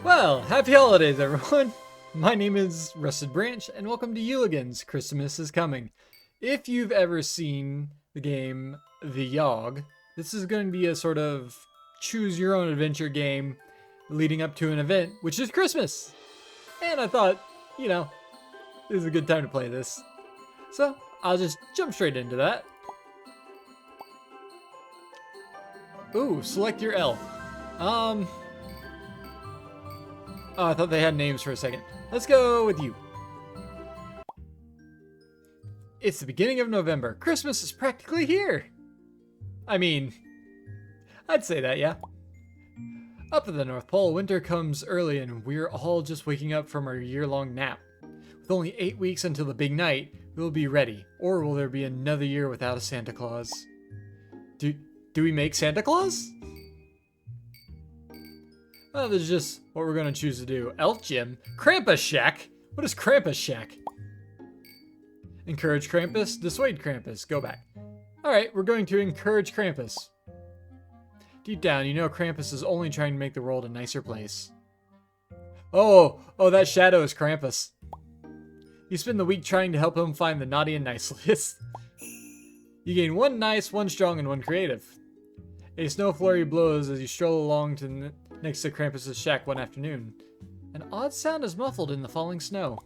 Well, happy holidays, everyone! My name is Rusted Branch, and welcome to Yuligans. Christmas is coming. If you've ever seen the game The Yawhg, this is going to be a sort of choose-your-own-adventure game leading up to an event, which is Christmas. And I thought, this is a good time to play this. So, I'll just jump straight into that. Ooh, select your elf. Oh, I thought they had names for a second. Let's go with you. It's the beginning of November. Christmas is practically here. I mean, I'd say that, yeah. Up at the North Pole, winter comes early and we're all just waking up from our year-long nap. With only 8 weeks until the big night, we'll be ready. Or will there be another year without a Santa Claus? Do we make Santa Claus? Well, that's just what we're going to choose to do. Elf Gym? Krampus Shack? What is Krampus Shack? Encourage Krampus? Dissuade Krampus. Go back. Alright, we're going to encourage Krampus. Deep down, you know Krampus is only trying to make the world a nicer place. Oh, that shadow is Krampus. You spend the week trying to help him find the naughty and nice list. You gain 1 nice, 1 strong, and 1 creative. A snow flurry blows as you stroll along next to Krampus' shack one afternoon. An odd sound is muffled in the falling snow.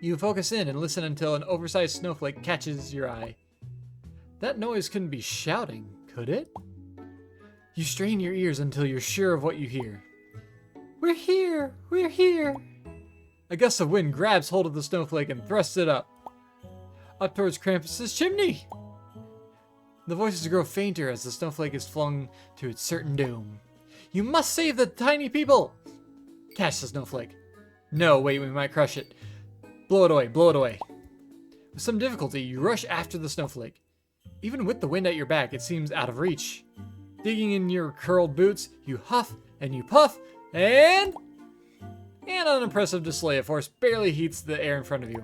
You focus in and listen until an oversized snowflake catches your eye. That noise couldn't be shouting, could it? You strain your ears until you're sure of what you hear. We're here! We're here! A gust of wind grabs hold of the snowflake and thrusts it up towards Krampus' chimney! The voices grow fainter as the snowflake is flung to its certain doom. You must save the tiny people! Catch the snowflake. No, wait, we might crush it. Blow it away, blow it away. With some difficulty, you rush after the snowflake. Even with the wind at your back, it seems out of reach. Digging in your curled boots, you huff and you puff, and an unimpressive display of force barely heats the air in front of you.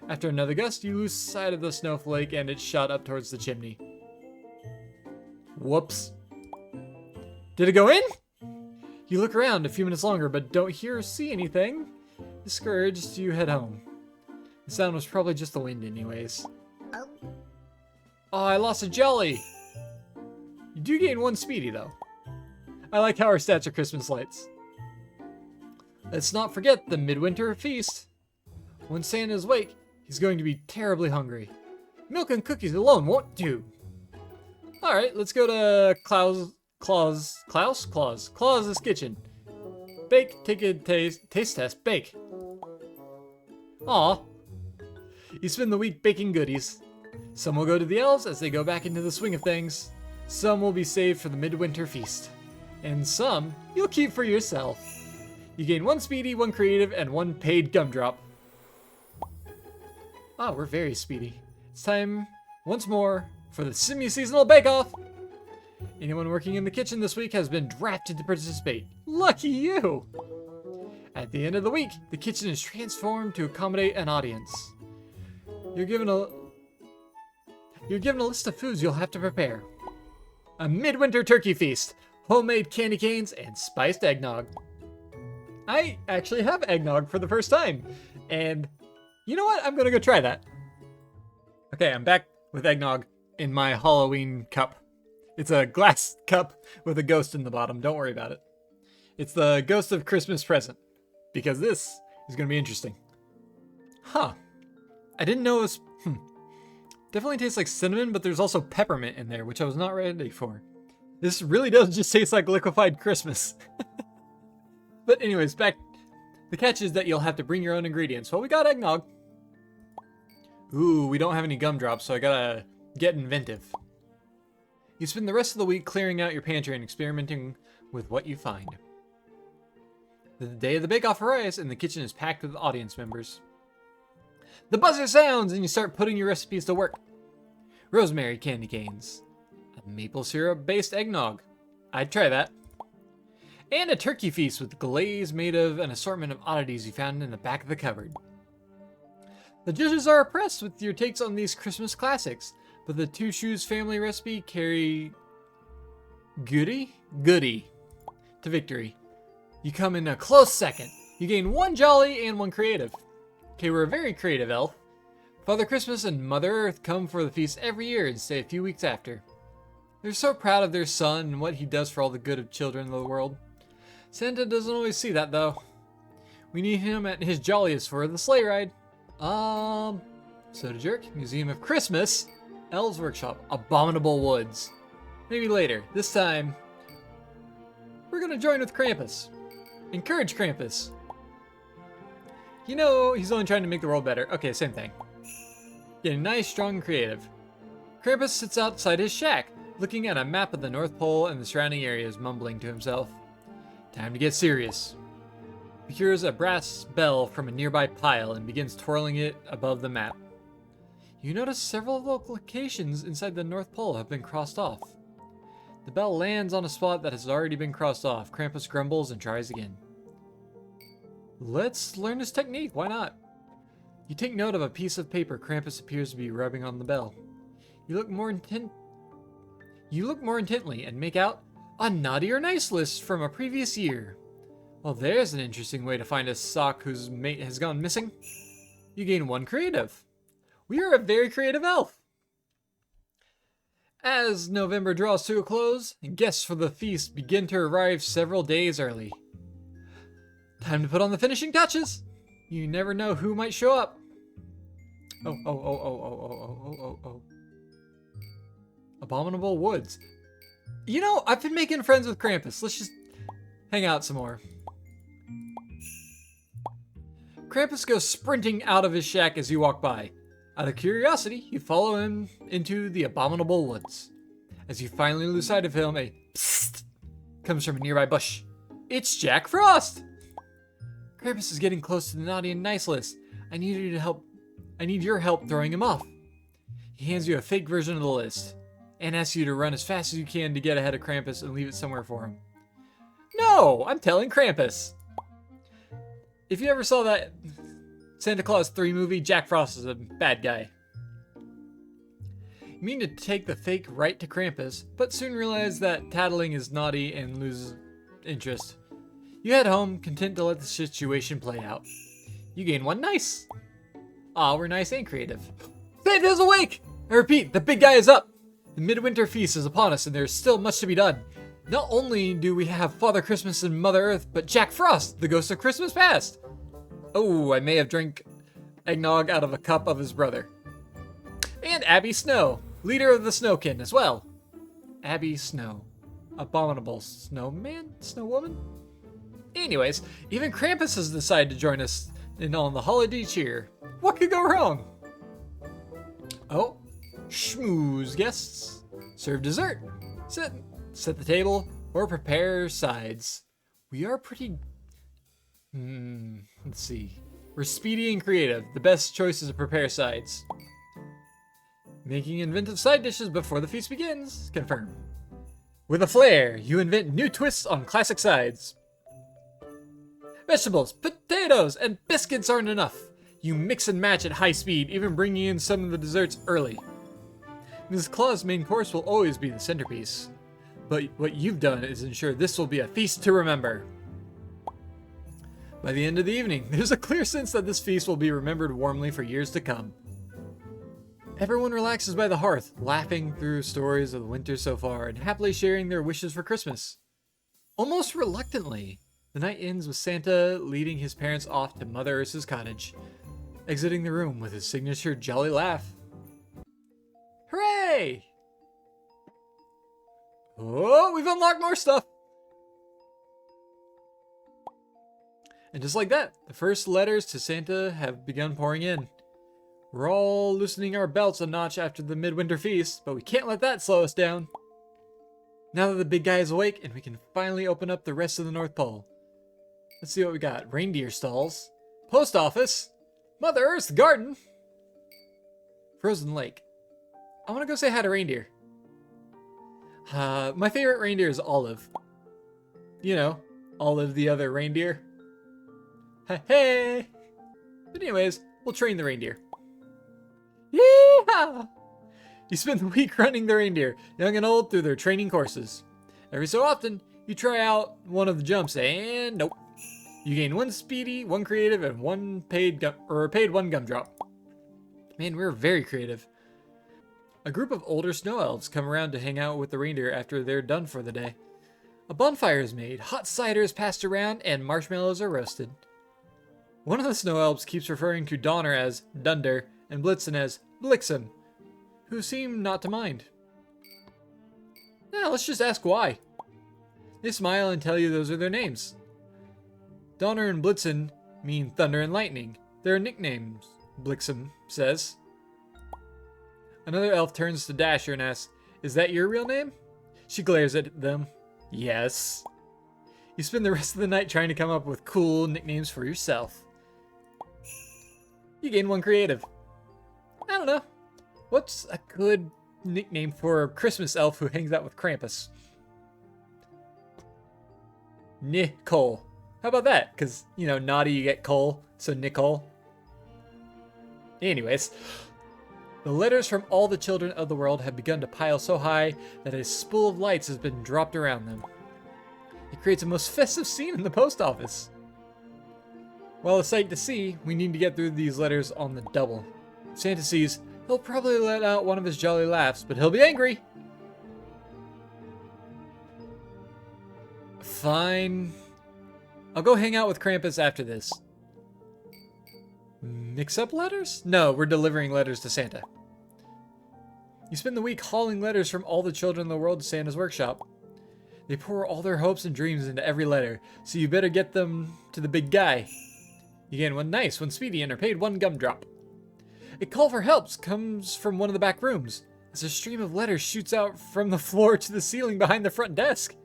After another gust, you lose sight of the snowflake and it's shot up towards the chimney. Whoops. Did it go in? You look around a few minutes longer, but don't hear or see anything. Discouraged, you head home. The sound was probably just the wind anyways. Oh, I lost a jelly! You do gain 1 speedy, though. I like how our stats are Christmas lights. Let's not forget the midwinter feast. When Santa's awake, he's going to be terribly hungry. Milk and cookies alone won't do. Alright, let's go to Claus's kitchen. Bake, take a taste test, bake. Aw. You spend the week baking goodies. Some will go to the elves as they go back into the swing of things. Some will be saved for the midwinter feast. And some you'll keep for yourself. You gain 1 speedy, 1 creative, and 1 paid gumdrop. Ah, we're very speedy. It's time, once more, for the semi-seasonal bake-off! Anyone working in the kitchen this week has been drafted to participate. Lucky you! At the end of the week, the kitchen is transformed to accommodate an audience. You're given a list of foods you'll have to prepare. A midwinter turkey feast, homemade candy canes, and spiced eggnog. I actually have eggnog for the first time, and you know what? I'm gonna go try that. Okay, I'm back with eggnog in my Halloween cup. It's a glass cup with a ghost in the bottom. Don't worry about it. It's the ghost of Christmas present, because this is gonna be interesting. Huh. I didn't know it was... Definitely tastes like cinnamon, but there's also peppermint in there, which I was not ready for. This really does just taste like liquefied Christmas. But anyways, back. The catch is that you'll have to bring your own ingredients. Well, we got eggnog. Ooh, we don't have any gumdrops, so I gotta get inventive. You spend the rest of the week clearing out your pantry and experimenting with what you find. The day of the bake-off arrives, and the kitchen is packed with audience members. The buzzer sounds, and you start putting your recipes to work. Rosemary candy canes. A maple syrup-based eggnog. I'd try that. And a turkey feast with glaze made of an assortment of oddities you found in the back of the cupboard. The judges are impressed with your takes on these Christmas classics, but the Two Shoes family recipe carry goody to victory. You come in a close second. You gain 1 jolly and 1 creative. Okay, we're a very creative elf. Father Christmas and Mother Earth come for the feast every year and stay a few weeks after. They're so proud of their son and what he does for all the good of children of the world. Santa doesn't always see that though. We need him at his jolliest for the sleigh ride. Soda Jerk, Museum of Christmas, Elves Workshop, Abominable Woods. Maybe later. This time, we're gonna join with Krampus. Encourage Krampus. You know, he's only trying to make the world better. Okay, same thing. Getting nice, strong, and creative. Krampus sits outside his shack, looking at a map of the North Pole and the surrounding areas, mumbling to himself. Time to get serious. He hears a brass bell from a nearby pile and begins twirling it above the map. You notice several of the locations inside the North Pole have been crossed off. The bell lands on a spot that has already been crossed off. Krampus grumbles and tries again. Let's learn this technique, why not? You take note of a piece of paper Krampus appears to be rubbing on the bell. You look more intently and make out a naughty or nice list from a previous year. Well, there's an interesting way to find a sock whose mate has gone missing. You gain 1 creative. We are a very creative elf. As November draws to a close, guests for the feast begin to arrive several days early. Time to put on the finishing touches. You never know who might show up. Oh. Abominable Woods. You know, I've been making friends with Krampus. Let's just hang out some more. Krampus goes sprinting out of his shack as you walk by. Out of curiosity, you follow him into the Abominable Woods. As you finally lose sight of him, a psst comes from a nearby bush. It's Jack Frost! Krampus is getting close to the naughty and nice list. I need your help throwing him off. He hands you a fake version of the list and asks you to run as fast as you can to get ahead of Krampus and leave it somewhere for him. No, I'm telling Krampus. If you ever saw that Santa Claus 3 movie, Jack Frost is a bad guy. You mean to take the fake right to Krampus, but soon realize that tattling is naughty and lose interest. You head home, content to let the situation play out. You gain 1 nice. Aw, we're nice and creative. Santa's awake! I repeat, the big guy is up! The midwinter feast is upon us and there's still much to be done. Not only do we have Father Christmas and Mother Earth, but Jack Frost, the ghost of Christmas past. Oh, I may have drank eggnog out of a cup of his brother. And Abby Snow, leader of the Snowkin as well. Abby Snow. Abominable snowman? Snowwoman? Anyways, even Krampus has decided to join us in on the holiday cheer. What could go wrong? Oh, schmooze guests. Serve dessert. Set the table or prepare sides. We are pretty... let's see. We're speedy and creative. The best choice is to prepare sides. Making inventive side dishes before the feast begins. Confirm. With a flair, you invent new twists on classic sides. Vegetables, potatoes, and biscuits aren't enough. You mix and match at high speed, even bringing in some of the desserts early. Mrs. Claus' main course will always be the centerpiece. But what you've done is ensure this will be a feast to remember. By the end of the evening, there's a clear sense that this feast will be remembered warmly for years to come. Everyone relaxes by the hearth, laughing through stories of the winter so far and happily sharing their wishes for Christmas. Almost reluctantly, the night ends with Santa leading his parents off to Mother Earth's cottage, exiting the room with his signature jolly laugh. Hooray! Oh, we've unlocked more stuff! And just like that, the first letters to Santa have begun pouring in. We're all loosening our belts a notch after the midwinter feast, but we can't let that slow us down. Now that the big guy is awake, and we can finally open up the rest of the North Pole. Let's see what we got. Reindeer stalls. Post office. Mother Earth's garden. Frozen lake. I want to go say hi to reindeer. My favorite reindeer is Olive. You know, Olive the other reindeer. Hey! But anyways, we'll train the reindeer. Yeehaw! You spend the week running the reindeer, young and old, through their training courses. Every so often, You try out one of the jumps and nope. You gain 1 speedy, 1 creative, and 1 paid 1 gumdrop. Man, we're very creative. A group of older snow elves come around to hang out with the reindeer after they're done for the day. A bonfire is made, hot cider is passed around, and marshmallows are roasted. One of the snow elves keeps referring to Donner as Dunder and Blitzen as Blixen, who seem not to mind. Now, let's just ask why. They smile and tell you those are their names. Donner and Blitzen mean thunder and lightning. They're nicknames, Blixen says. Another elf turns to Dasher and asks, "Is that your real name?" She glares at them. Yes. You spend the rest of the night trying to come up with cool nicknames for yourself. You gain 1 creative. I don't know. What's a good nickname for a Christmas elf who hangs out with Krampus? Nicole. How about that? Because, you know, naughty you get Cole, so Nicole. Anyways, the letters from all the children of the world have begun to pile so high that a spool of lights has been dropped around them. It creates a most festive scene in the post office. While a sight to see, we need to get through these letters on the double. Santa sees, he'll probably let out one of his jolly laughs, but he'll be angry. Fine. I'll go hang out with Krampus after this. Mix up letters? No, we're delivering letters to Santa. You spend the week hauling letters from all the children in the world to Santa's workshop. They pour all their hopes and dreams into every letter, so you better get them to the big guy. You gain 1 nice, 1 speedy, and are paid 1 gumdrop. A call for help comes from one of the back rooms, as a stream of letters shoots out from the floor to the ceiling behind the front desk.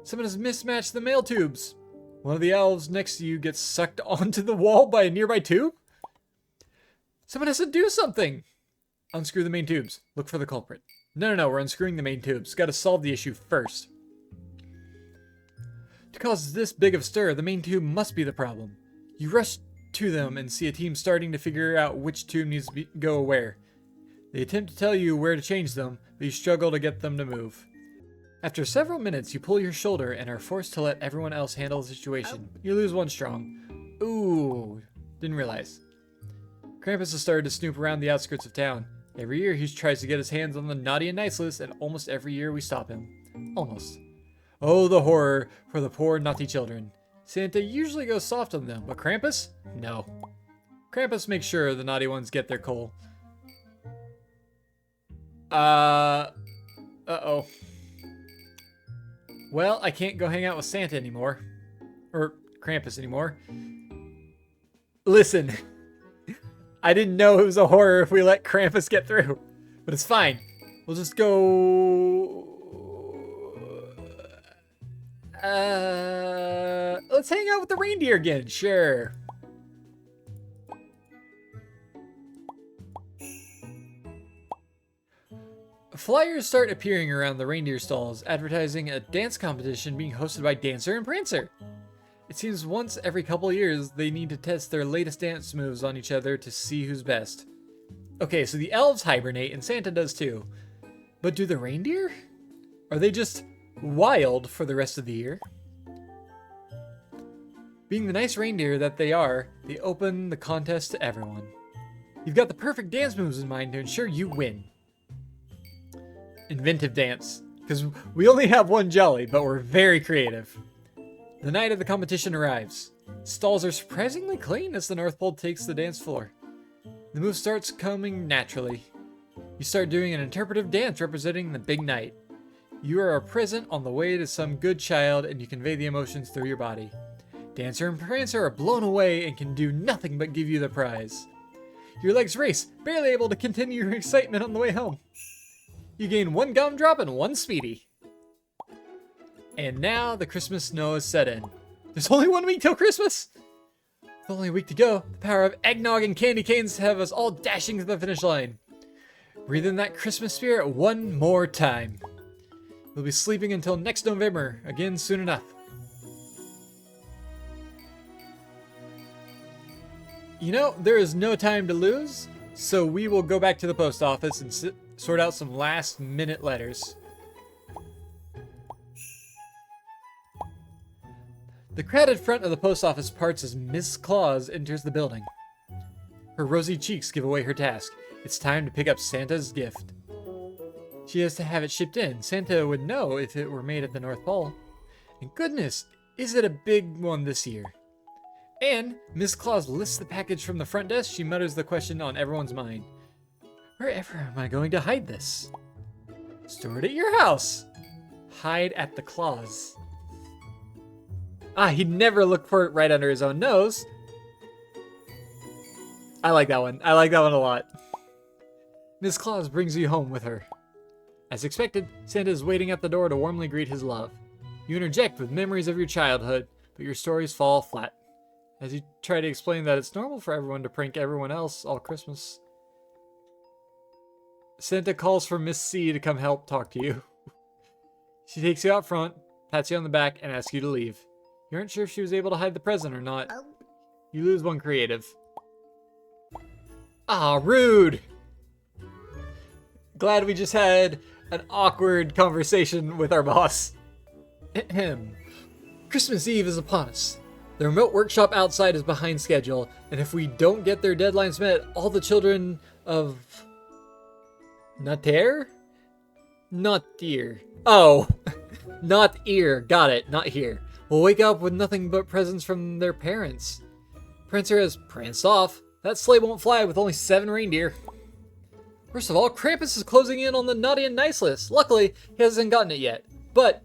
Someone has mismatched the mail tubes. One of the elves next to you gets sucked onto the wall by a nearby tube. Someone has to do something. Unscrew the main tubes. Look for the culprit. No, we're unscrewing the main tubes. Gotta solve the issue first. To cause this big of a stir, the main tube must be the problem. You rush to them and see a team starting to figure out which tube needs to go where. They attempt to tell you where to change them, but you struggle to get them to move. After several minutes, you pull your shoulder and are forced to let everyone else handle the situation. You lose 1 strong. Ooh, didn't realize. Krampus has started to snoop around the outskirts of town. Every year he tries to get his hands on the naughty and nice list, and almost every year we stop him. Almost. Oh, the horror for the poor naughty children. Santa usually goes soft on them, but Krampus? No. Krampus makes sure the naughty ones get their coal. Uh-oh. Well, I can't go hang out with Santa anymore. Or Krampus anymore. Listen. I didn't know it was a horror if we let Krampus get through. But it's fine. We'll just go... let's hang out with the reindeer again. Sure. Flyers start appearing around the reindeer stalls, advertising a dance competition being hosted by Dancer and Prancer. It seems once every couple years they need to test their latest dance moves on each other to see who's best. Okay, so the elves hibernate and Santa does too. But do the reindeer? Are they just wild for the rest of the year? Being the nice reindeer that they are, they open the contest to everyone. You've got the perfect dance moves in mind to ensure you win. Inventive dance. Because we only have 1 jolly, but we're very creative. The night of the competition arrives. Stalls are surprisingly clean as the North Pole takes the dance floor. The move starts coming naturally. You start doing an interpretive dance representing the big night. You are a present on the way to some good child and you convey the emotions through your body. Dancer and Prancer are blown away and can do nothing but give you the prize. Your legs race, barely able to continue your excitement on the way home. You gain 1 gumdrop and 1 speedy. And now the Christmas snow is set in. There's only 1 week till Christmas! With only a week to go, the power of eggnog and candy canes have us all dashing to the finish line. Breathe in that Christmas spirit 1 more time. We'll be sleeping until next November, again soon enough. You know, there is no time to lose, so we will go back to the post office and sort out some last minute letters. The crowded front of the post office parts as Miss Claus enters the building. Her rosy cheeks give away her task. It's time to pick up Santa's gift. She has to have it shipped in. Santa would know if it were made at the North Pole. And goodness, is it a big one this year? And Miss Claus lifts the package from the front desk. She mutters the question on everyone's mind. Wherever am I going to hide this? Store it at your house. Hide at the Claus. Ah, he'd never look for it right under his own nose. I like that one. I like that one a lot. Miss Claus brings you home with her. As expected, Santa is waiting at the door to warmly greet his love. You interject with memories of your childhood, but your stories fall flat. As you try to explain that it's normal for everyone to prank everyone else all Christmas. Santa calls for Miss C to come help talk to you. She takes you out front, pats you on the back, and asks you to leave. You aren't sure if she was able to hide the present or not. You lose one creative. Ah, rude! Glad we just had an awkward conversation with our boss. Ahem. Christmas Eve is upon us. The remote workshop outside is behind schedule, and if we don't get their deadlines met, all the children of... Nater? Not dear. Oh! Not ear. Got it. Not here. We'll wake up with nothing but presents from their parents. Prancer has pranced off. That sleigh won't fly with only 7 reindeer. First of all, Krampus is closing in on the naughty and nice list. Luckily, he hasn't gotten it yet. But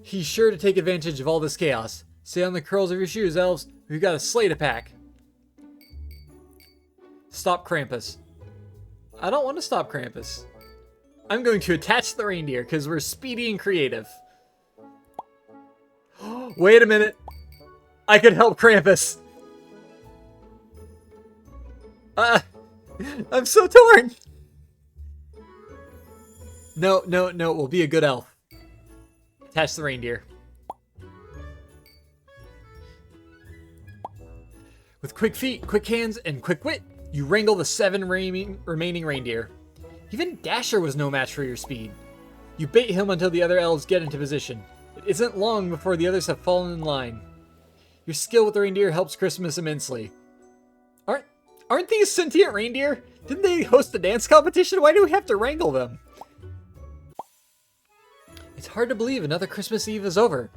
he's sure to take advantage of all this chaos. Stay on the curls of your shoes, elves. We've got a sleigh to pack. Stop Krampus. I don't want to stop Krampus. I'm going to attach the reindeer because we're speedy and creative. Wait a minute. I could help Krampus. I'm so torn. No, we'll be a good elf. Attach the reindeer. With quick feet, quick hands, and quick wit, you wrangle the 7 remaining reindeer. Even Dasher was no match for your speed. You bait him until the other elves get into position. It isn't long before the others have fallen in line. Your skill with the reindeer helps Christmas immensely. Aren't these sentient reindeer? Didn't they host a dance competition? Why do we have to wrangle them? It's hard to believe another Christmas Eve is over.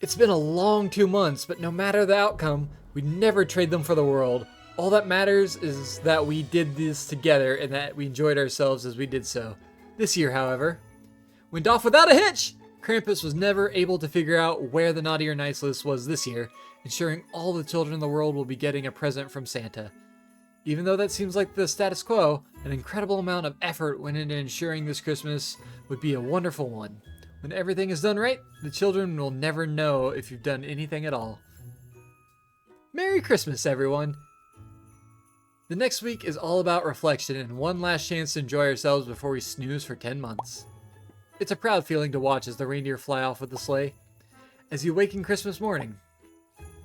It's been a long 2 months, but no matter the outcome, we'd never trade them for the world. All that matters is that we did this together and that we enjoyed ourselves as we did so. This year, however, went off without a hitch! Krampus was never able to figure out where the naughty or nice list was this year, ensuring all the children in the world will be getting a present from Santa. Even though that seems like the status quo, an incredible amount of effort went into ensuring this Christmas would be a wonderful one. When everything is done right, the children will never know if you've done anything at all. Merry Christmas, everyone! The next week is all about reflection and one last chance to enjoy ourselves before we snooze for 10 months. It's a proud feeling to watch as the reindeer fly off with the sleigh. As you waken Christmas morning,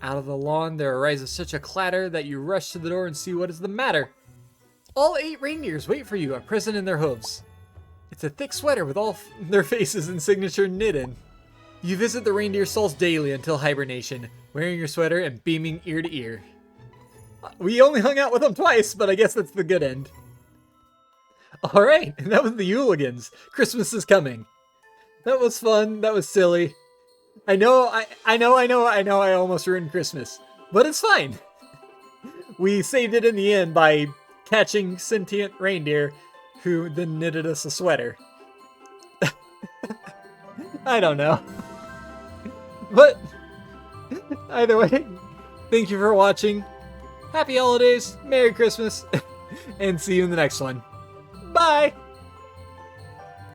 out of the lawn there arises such a clatter that you rush to the door and see what is the matter. All 8 reindeers wait for you, a present in their hooves. It's a thick sweater with all their faces and signature knit in. You visit the reindeer stalls daily until hibernation, wearing your sweater and beaming ear to ear. We only hung out with them twice, but I guess that's the good end. Alright, and that was the Yuligans. Christmas is coming. That was fun, that was silly. I know I almost ruined Christmas. But it's fine. We saved it in the end by catching sentient reindeer who then knitted us a sweater. I don't know. But either way, thank you for watching. Happy holidays, Merry Christmas, and see you in the next one. Bye!